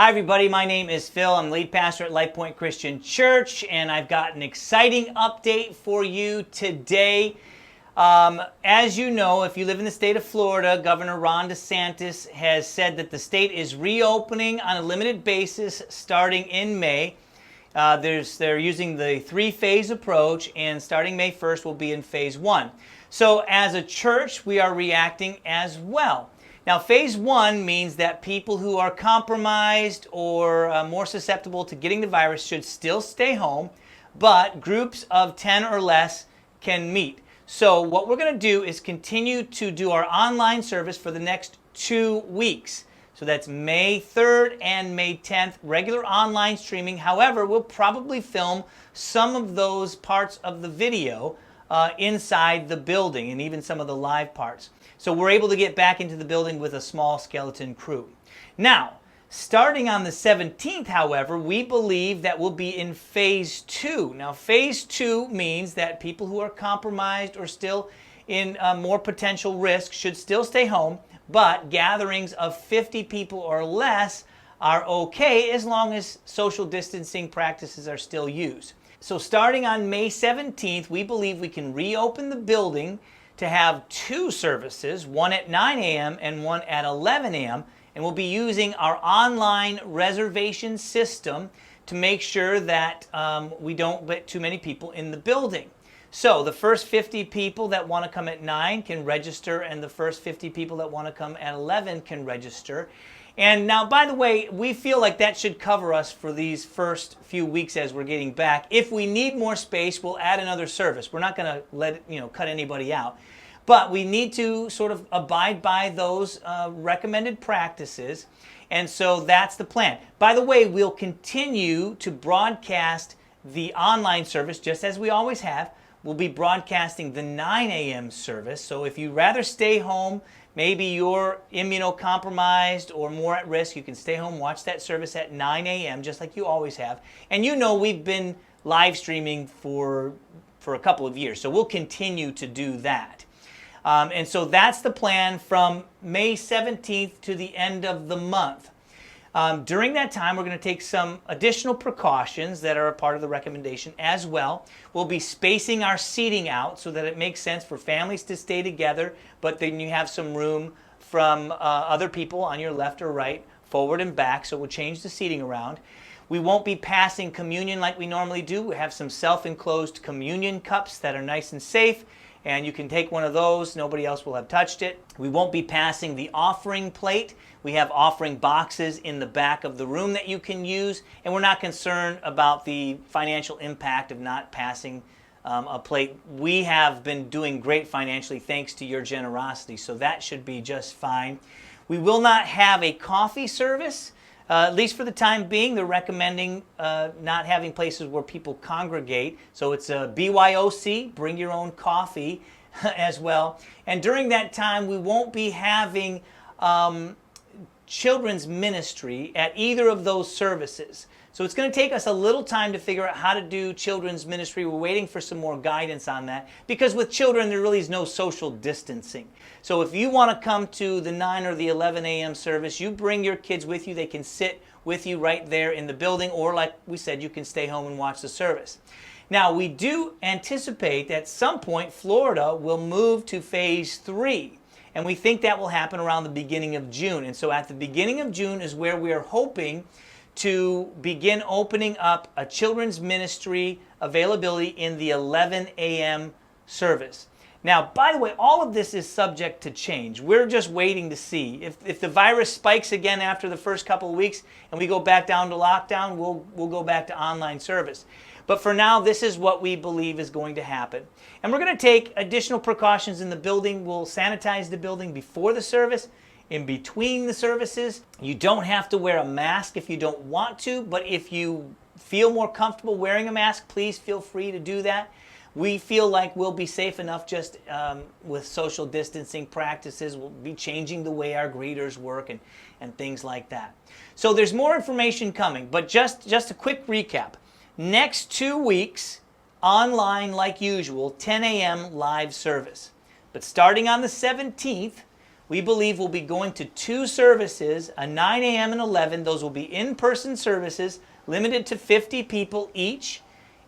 Hi everybody, my name is Phil. I'm lead pastor at LifePoint Christian Church, and I've got an exciting update for you today. As you know, if you live in the state of Florida, Governor Ron DeSantis has said that the state is reopening on a limited basis starting in May. They're using the three-phase approach, and starting May 1st will be in phase 1. So as a church, we are reacting as well. Now, phase 1 means that people who are compromised or more susceptible to getting the virus should still stay home, but groups of 10 or less can meet. So what we're going to do is continue to do our online service for the next 2 weeks. So that's May 3rd and May 10th, regular online streaming. However, we'll probably film some of those parts of the video inside the building, and even some of the live parts. So we're able to get back into the building with a small skeleton crew. Now, starting on the 17th, however, we believe that we'll be in phase 2. Now, phase 2 means that people who are compromised or still in more potential risk should still stay home, but gatherings of 50 people or less are okay as long as social distancing practices are still used. So starting on May 17th, we believe we can reopen the building to have 2 services, one at 9 a.m. and one at 11 a.m. And we'll be using our online reservation system to make sure that we don't let too many people in the building. So the first 50 people that want to come at 9 can register, and the first 50 people that want to come at 11 can register. And now, by the way, we feel like that should cover us for these first few weeks as we're getting back. If we need more space, we'll add another service. We're not going to cut anybody out. But we need to sort of abide by those recommended practices. And so that's the plan. By the way, we'll continue to broadcast the online service just as we always have. We'll be broadcasting the 9 a.m. service. So if you'd rather stay home, maybe you're immunocompromised or more at risk, you can stay home, watch that service at 9 a.m. just like you always have. And you know we've been live streaming for a couple of years, so we'll continue to do that. And so that's the plan from May 17th to the end of the month. During that time, we're going to take some additional precautions that are a part of the recommendation as well. We'll be spacing our seating out so that it makes sense for families to stay together, but then you have some room from other people on your left or right, forward and back, so we'll change the seating around. We won't be passing communion like we normally do. We have some self-enclosed communion cups that are nice and safe, and you can take one of those. Nobody else will have touched it. We won't be passing the offering plate. We have offering boxes in the back of the room that you can use, and we're not concerned about the financial impact of not passing a plate. We have been doing great financially thanks to your generosity, so that should be just fine. We will not have a coffee service. At least for the time being, they're recommending not having places where people congregate. So it's a BYOC, bring your own coffee as well. And during that time, we won't be having children's ministry at either of those services. So it's going to take us a little time to figure out how to do children's ministry. We're waiting for some more guidance on that, because with children there really is no social distancing. So if you want to come to the 9 or the 11 a.m. service, you bring your kids with you. They can sit with you right there in the building, or like we said, you can stay home and watch the service. Now, we do anticipate that at some point Florida will move to phase 3. And we think that will happen around the beginning of June. And so at the beginning of June is where we are hoping to begin opening up a children's ministry availability in the 11 a.m. service. Now, by the way, all of this is subject to change. We're just waiting to see. If the virus spikes again after the first couple of weeks and we go back down to lockdown, we'll go back to online service. But for now, this is what we believe is going to happen. And we're going to take additional precautions in the building. We'll sanitize the building before the service, in between the services. You don't have to wear a mask if you don't want to, but if you feel more comfortable wearing a mask, please feel free to do that. We feel like we'll be safe enough just with social distancing practices. We'll be changing the way our greeters work and things like that. So there's more information coming, but just a quick recap. Next 2 weeks, online like usual, 10 a.m. live service. But starting on the 17th, we believe we'll be going to 2 services, a 9 a.m. and 11. Those will be in-person services, limited to 50 people each.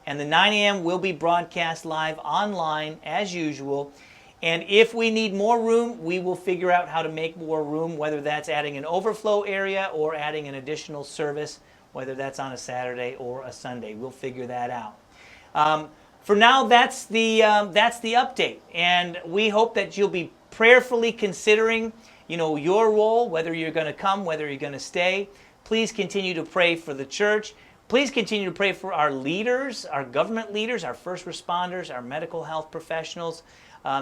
And the 9 a.m. will be broadcast live online as usual. And if we need more room, we will figure out how to make more room, whether that's adding an overflow area or adding an additional service, whether that's on a Saturday or a Sunday. We'll figure that out. For now, that's the update. And we hope that you'll be prayerfully considering, your role, whether you're going to come, whether you're going to stay. Please continue to pray for the church. Please continue to pray for our leaders, our government leaders, our first responders, our medical health professionals.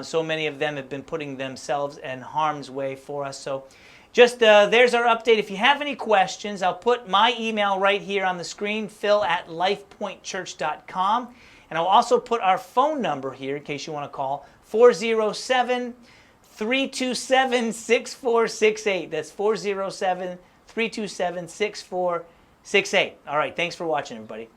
So many of them have been putting themselves in harm's way for us. So just there's our update. If you have any questions, I'll put my email right here on the screen, phil@lifepointchurch.com. And I'll also put our phone number here in case you want to call, 407-327-6468. That's 407-327-6468. All right, thanks for watching, everybody.